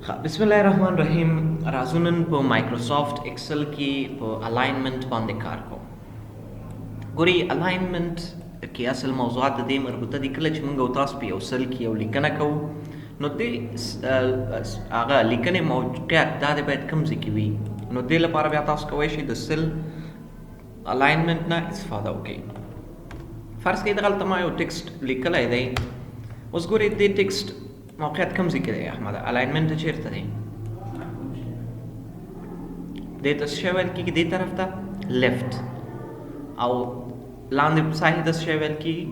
بسم الله الرحمن الرحیم. راځو نن په مایکروسافټ ایکسل کې په الاینمنت باندې کار کوو. ګوري الاینمنت کې اصل موضوعات د دې مربوطه دي. کله چې موږ او تاسو په یو سل کې یو لیکنه کوو نو دې هغه لیکنې موقعیت دا د باید کوم ځای کې وي. نو دې لپاره بیا تاسو کولی شئ د سل الاینمنت نه استفاده وکړئ. فرض کړئ دغلته ما یو ټکسټ لیکلی دی. اوس ګورئ دې ټکسټ موقعیت کوم ځای کې دی احمده؟ الاینمنټ چیرته دی؟ دې ته څه ویل کېږي؟ دې طرف ته لیفت او لاندې ساحې ته څه ویل کېږي؟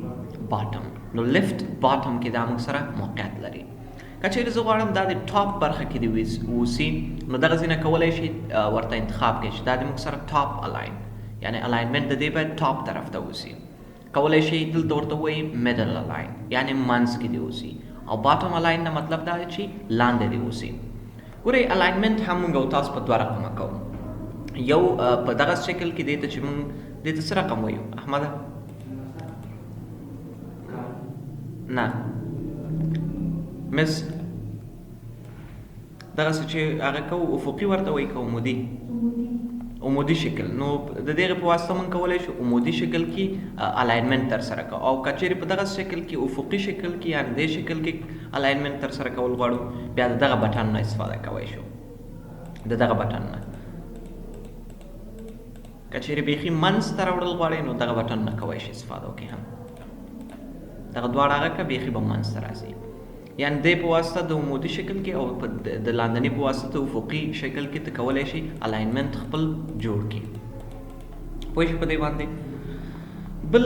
باټم. نو لیفت باټم کې دا موږ سره موقعیت لري. که چېرې زه غواړم دا د ټاپ برخه کې دې اوسي نو دغه ځای نه کولی شي ورته انتخاب کړئ چې دا د موږ سره ټاپ الاین، یعنې الاینمنټ د دې باید ټاپ طرف ته اوسي. کولی شي دلته ورته وایي میډل الاین، یعنې منځ کې دې اوسي، او باټم الاین نه مطلب دا دی چې لاندې دی اوسي. ګورئ الاینمنټ هم موږ او تاسو په دوه رقمه کوو. یو په دغه شکل کې دی ته چې موږ دې ته څه رقم وایو احمده؟ نه مس دغسې چې هغه کوو افقي ورته وایي که عمودي شکل. نو د دغې په واسطه موږ کولی شو عمودي شکل کې الاینمنټ ترسره کوو، او که چېرې په دغه شکل کې افقي شکل کې یعنې دې شکل کې الاینمنټ ترسره کول غواړو بیا د دغه بټن نه استفاده کولی شو، د دغه بټن نه. که چېرې بیخي منځ ته راوړل غواړئ نو دغه بټن نه کولی شئ استفاده وکړئ. هم دغه دواړه هغه که بیخي به منځ ته راځي، یعنې دې په واسطه د عمودي شکل کې او د لاندني په واسطه د افقي شکل کې ته کولی شي الاینمنټ خپل جوړ کړي. پوه شئ په دې باندې. بل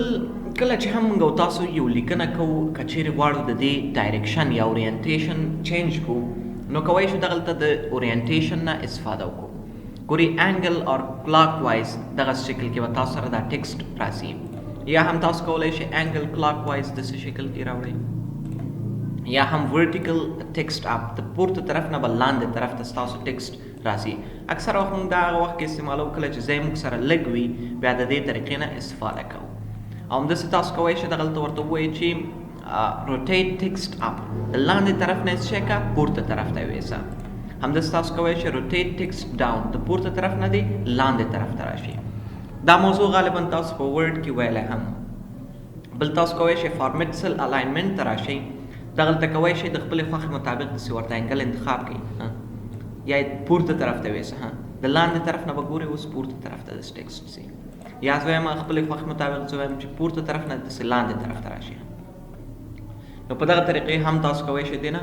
کله چې هم موږ او تاسو یو لیکنه کوو، که چېرې غواړو د دې ډایرکشن یا اورینټیشن چینج کړو نو کولی شو دغلته د اورینټیشن نه استفاده وکړو. ګورئ انګل او کلاک وایز دغه شکل کې به تاسو سره دا ټکسټ راځي، یا هم تاسو کولی شئ انګل کلاک وایز داسې شکل کې راوړئ، یا هم ورټیکل ټکسټ اپ د پورته طرف نه به لاندې طرف ته ستاسو ټکسټ راځي. اکثره وخت موږ دا هغه وخت کې استعمالوو کله چې ځای موږ سره لږ وي، بیا د دې طریقې نه استفاده کوو. او همداسې تاسو کولی شئ دغلته ورته ووایئ چې روټیټ ټکسټ اپ، د لاندې طرف نه یې څه کړه پورته طرف ته یې ویسه. همداسې تاسو کولی شئ روټیټ ټکسټ ډاون، د پورته طرف نه دی لاندې طرف ته راشي. دا موضوع غالبا تاسو په ورډ کې ویلی هم. بل تاسو کولی شئ فارمیټ سل الاینمنټ ته راشئ، دغلته کولی شئ د خپلې خوښې مطابق داسې ورته انګل انتخاب کړئ، یا یې پورته طرف ته ویسه. د لاندې طرف نه به ګورئ اوس پورته طرف ته داسې ټکسټ ځي، یا زه وایم خپلې خوښې مطابق زه وایم چې پورته طرف نه داسې لاندې طرف ته راشي. نو په دغه طریقې هم تاسو کولی شئ دې نه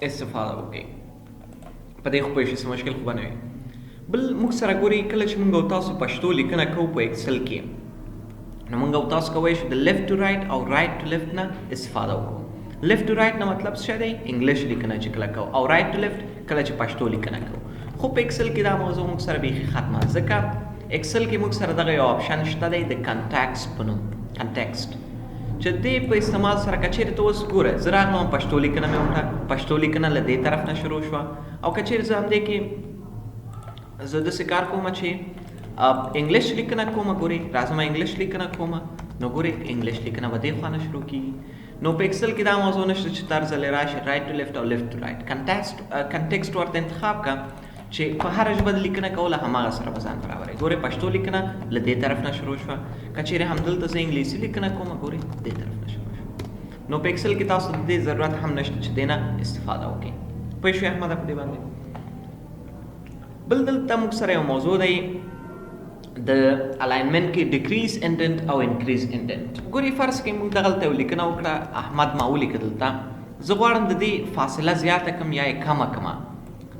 استفاده وکړئ. په دې خو پوه شئ څه مشکل خو به نه وي. بل موږ سره ګورئ کله چې موږ او تاسو پښتو لیکنه کوو په ایکسل کې نو موږ او تاسو کولی شو د لیفت ټو رایټ او رایټ ټو لیفت نه استفاده وکړو. لیفت ټو رایټ نه مطلب څه دی؟ انګلیش لیکنه چې کله کوو، او رایټ ټو لیفت کله چې پښتو لیکنه کوو. خو په ایکسل کې دا موضوع موږ سره بیخي ختمه، ځکه ایکسل کې موږ سره دغه یو آپشن شته دی د کنټیکسټ په نوم، کنټیکسټ، چې دې په استعمال سره که چېرې ته اوس ګوره زه راغلم پښتو لیکنه مې وکړه، پښتو لیکنه له دې طرف نه شروع شوه، او که چېرې زه همدې کې زه داسې کار کوم چې انګلیش لیکنه کومه، ګورئ راځم انګلیش لیکنه کومه نو ګورئ انګلیش لیکنه به دې خوا نه شروع کېږي. نو په ایکسل کې دا موضوع نشته چې طرز له راشي رایټ ټو لیفت او لیفت ټو رایټ. کنټیکسټ ورته انتخاب کړه چې په هره ژبه د لیکنه کوله هماغه سره به ځان برابروي. ګورئ پښتو لیکنه له دې طرف نه شروع شوه، که چېرې همدلته زه انګلیسي لیکنه کومه ګورئ دې طرف نه شروع شوه. نو په ایکسل کې تاسو د دې ضرورت هم نشته چې دې نه استفاده وکړئ. پوه شوئ احمده په دې باندې. بل دلته موږ سره یو موضوع دی د الاینمنټ کې ډیکریز انډنټ او انکریز انډنټ. ګورئ فرض کړئ موږ دغلته یو لیکنه وکړه، احمد ما ولیکه دلته، زه غواړم د دې فاصله زیاته کړم یا یې کمه کړمه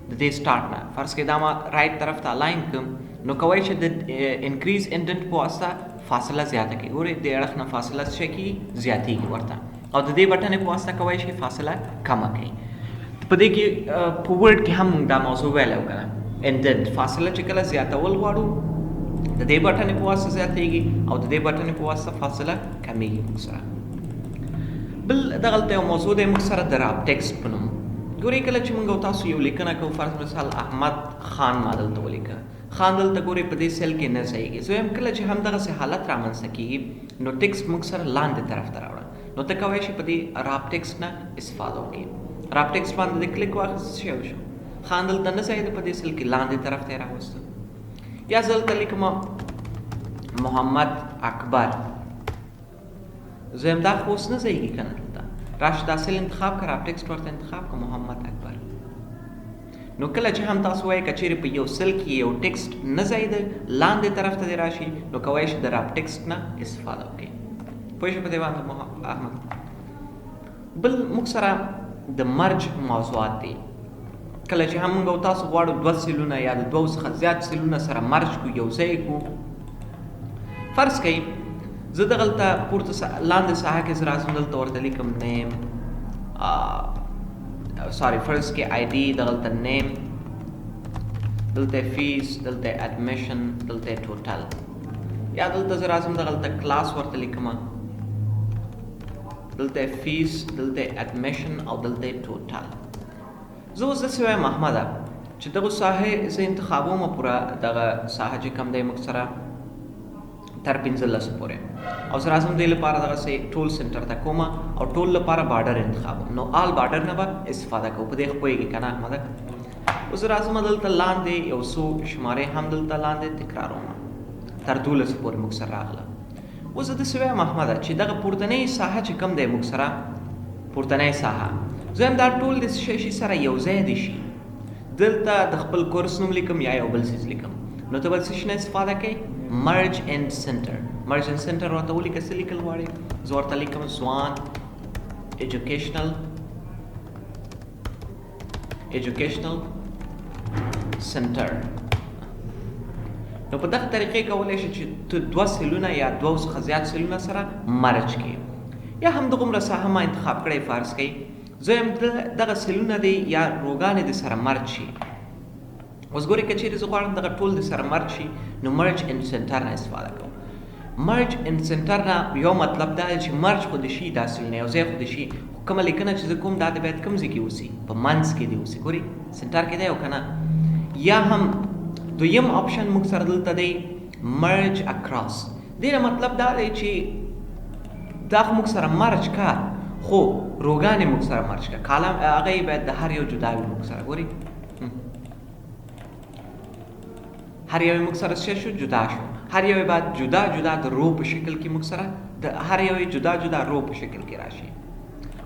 د دې سټارټ نه. فرض کړئ دا ما رایټ طرف ته الاین کړم نو کولی شئ د انکریز انډنټ په واسطه فاصله زیاته کړئ. ګورئ دې اړخ نه فاصله څه کېږي زیاتېږي ورته، او د دې بټنې په واسطه کولی شئ فاصله کمه کړئ. په دې کې په ورډ کې هم موږ دا موضوع ویلی وو که نه، انډنټ فاصله چې کله زیاتول غواړو د دې بټنې په واسطه زیاتېږي او د دې بټنې په واسطه فاصله کمیږي موږ سره. بل دغلته یو موضوع دی موږ سره د راب ټکسټ په نوم. ګورئ کله چې موږ او تاسو یو لیکنه کوو، فرض مثال احمد خان ما دلته ولیکه، خان دلته ګورئ په دې سیل کې نه ځایږي. زه وایم کله چې همدغسې حالت رامنځته کېږي نو ټکسټ موږ سره لاندې طرف ته راوړه، نو ته کولی شئ په دې راب ټکسټ نه استفاده وکړئ. راپ ټیکسټ باندې د کلیک واخیست څه شی وشو ښه دلته نه ځای دی په دې سل کې لاندې طرف ته یې راوستو یا زه دلته لیکم محمد اکبر زه هم دا خو اوس نه ځایږي که نه دلته راشه دا سل انتخاب کړه راپ ټیکسټ ورته انتخاب کړه محمد اکبر نو کله چې هم تاسو وایئ که چیرې په یو سل کې یو ټیکسټ نه ځایده لاندې طرف ته دې راشي نو کولی شئ د راپ ټیکسټ نه استفاده وکړئ پوه شئ په دې باندې احمد بل موږ سره د مرج موضوعات دي کله چې هم موږ او تاسو غواړو دوه سلونه یا د دوو څخه زیات سلونه سره مرج کړو یو ځای کړو فرض کوئ زه دغلته پورته لاندې ساحه کې زه راځم دلته ورته لیکم نیم سوري فرض کې آی ډي دغلته نیم دلته فیس دلته اډمیشن دلته ټوټل یا دلته زه راځم دغلته کلاس ورته لیکم دلته فیس دلته اډمیشن او دلته ټوټل زه اوس داسې وایم احمده چې دغه ساحې زه انتخابوم پوره دغه ساحه چې کوم دی موږ سره تر 15 پورې او زه راځم دې لپاره دغسې ټول سنټر ته کوم او ټول لپاره بارډر انتخابوم نو آل بارډر نه به استفاده کوو په دې خو پوهېږي که نه احمده اوس زه راځم دلته لاندې یو څو شمارې هم دلته لاندې تکراروم تر 12 پورې موږ سره راغله اوس زه داسې وایم احمده چې دغه پورتنۍ ساحه چې کوم دی موږ سره پورتنۍ ساحه زه هم دا ټول د شي سره یو ځای دي شي دلته د خپل کورس نوم لیکم یا یو بل څیز لیکم نو ته بل څه شي نه استفاده کوئ مرج اینڈ سنټر مرج اینڈ سنټر ورته ولیکه څه لیکل غواړئ زه ورته لیکم ځوان ایجوکیشنل سنټر نو په دغه طریقې کولی شي چې ته دوه سلونه یا دوه څخه زیات سلونه سره مرج کړي یا هم دغومره ساحه ما انتخاب کړی فرض کوئ زه یم دغه سلونه دی یا روګانې د سره مرج شي اوس ګورئ که چیرې زه غواړم دغه ټول د سره مرج شي نو مرج ان سنټر نه استفاده کوم مرج ان سنټر نه یو مطلب دا دی چې مرج خو د شي دا سلونه یو ځای خو د شي خو کومه لیکنه چې زه کوم دا د باید کوم ځای کې اوسي په منځ کې دی اوسي ګورئ سنټر کې دی او که نه یا هم دویم آپشن موږ سره دلته دی مرج اکراس دې نه مطلب دا دی چې دا خو موږ سره مرج کا خو روګانې موږ سره مرج کا کالم هغه یې باید د هر یو جدا وي موږ سره ګورئ هر یو موږ سره څه شو جدا شو هر یو باید جدا جدا د رو په شکل کې موږ سره د هر یو جدا جدا رو په شکل کې راشي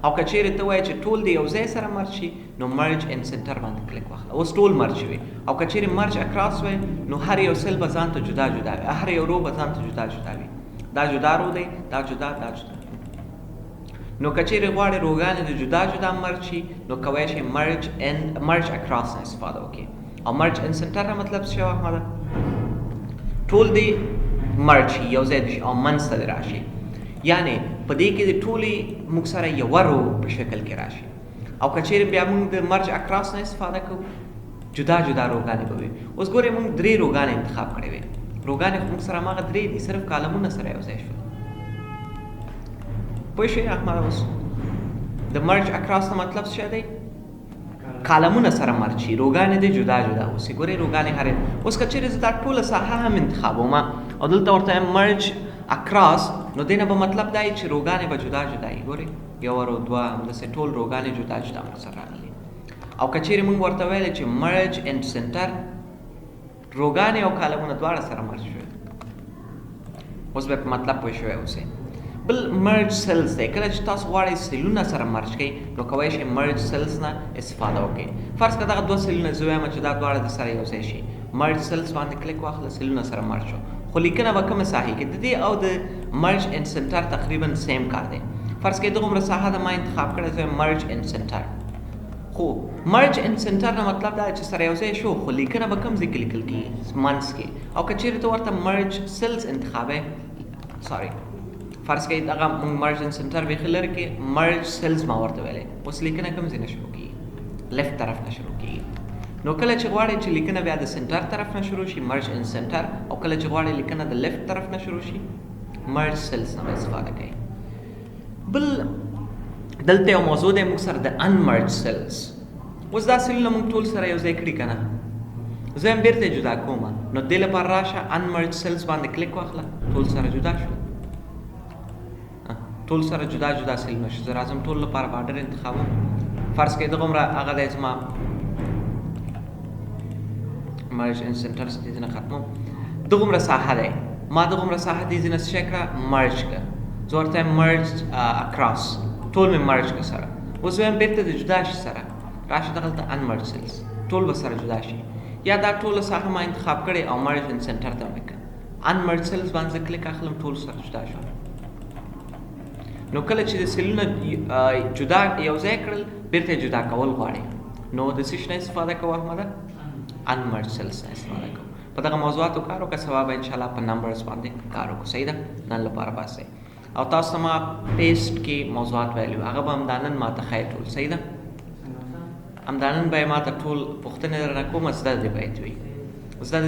او که چیرې ته وایې چې ټول د یو ځای سره مرج شي نو مرج ان سنټر باندې کلیک واخله اوس ټول مرج شوي او که چیرې مرج اکراس وای نو هر یو سل به ځان ته جدا جدا وي هر یو رو به ځان ته جدا جدا وي دا جدا رو دی دا جدا دا جدا نو که چیرې غواړې روګانې د جدا جدا مرج شي نو کولی شي مرج اکراس نه استفاده وکړي او مرج ان سنټر نه مطلب څه شی احمده ټول دی مرج شي یو ځای دي شي او منځ ته دې راشي یعنې په دې کې د ټولې موږ سره یوه رو په شکل کې راشي او که چیرې بیا موږ د مرج اکراس نه استفاده کوو جدا جدا روګانې به وي اوس ګورئ موږ 3 روګانې انتخاب کړې وې روګانې خو موږ سره هماغه 3 دي صرف کالمونه سره یو ځای شول پوه شئ احمد اوس د مرج اکراس نه مطلب څه دی کالمونه سره مرج شي روګانې دې جدا جدا اوسي ګورئ روګانې هرې اوس که چیرې زه دا ټوله ساحه هم انتخابوم او دلته ورته مرج اکراس نو دې نه به مطلب دا وي چې روګانې به جدا جدا وي ګورئ یو رو دوه همداسې ټول روګانې جدا جدا موږ سره راغلي او که چیرې موږ ورته ویلی چې مرج اینډ سنټر روګانې او کالمونه دواړه سره مرج شوي اوس به په مطلب پوه شوی اوسئ بل مرج سیلز دی کله چې تاسو غواړئ سیلونه سره مرج کړئ نو کولی شئ مرج سیلز نه استفاده وکړئ فرض که دغه دوه سیلونه زه وایم چې دا دواړه د سره یو ځای شي مرج سیلز باندې کلیک واخله سیلونه سره مرج شو خو لیکنه به کومه ساحې کې د دې او د مرج اینډ سنټر تقریبا سیم کار دی فرض کړئ دغومره ساحه د ما انتخاب کړی زه مرج اینډ سنټر خو مرج اینډ سنټر نه مطلب دا چې سره یو ځای شو خو لیکنه به کوم ځای کې لیکل کېږي منځ کې او که چیرې ته ورته مرج سیلز انتخابی سوري فرض کړئ دغه موږ مرج اینډ سنټر بیخي لرې کې مرج سیلز ما ورته ویلی اوس لیکنه کوم ځای نه شروع کېږي لیفټ طرف نه شروع کېږي نو کله چې غواړئ چې لیکنه بیا د سنټر طرف نه شروع شي مرج ان سنټر او کله چې غواړئ لیکنه د لیفټ طرف نه شروع شي مرج سیلز نه استفاده کوئ بل دلته یو موضوع دی موږ سره د ان مرج سیلز اوس دا سیلونه موږ ټول سره یو ځای کړي که نه زه هم بېرته جدا کوم نو دې لپاره راشه ان مرج سیلز باندې کلیک واخله ټول سره جدا شو ټول سره جدا جدا سیلونه شو زه راځم ټول لپاره بارډر انتخابوم فرض کړئ دغه عمره هغه دی زما مرج ان سنټرس دې ځینې ختموم دغه عمره ساحه دی ما دغه عمره ساحه دې ځینې څه شی کړه مرج کړه زه ورته یم مرج اکراس ټول مې مرج کړه سره اوس وایم بېرته د جدا شي سره راشه دغلته انمرج سیلز ټول به سره جدا شي یا دا ټوله ساحه ما انتخاب کړې او مرج ان سنټر ته مې کړه انمرج سیلز باندې کلیک اخلم ټول سره جدا شو نو کله چې د سیلونه جدا یو ځای کړل بیرته جدا کول غواړي نو د څه شي نه استفاده کوو احمده انمرج سیلز نه استفاده کوو په دغه موضوعاتو کار وکړه سبا به انشاءالله په نمبرز باندې کار وکړو صحیح ده نن لپاره بس دی او تاسو ته ما پیسټ کې موضوعات ویلي وو هغه به همدا نن ماته ښایي ټول صحیح ده همدا نن به یې ماته ټول پوښتنې درنه کوم زده دې باید وي زده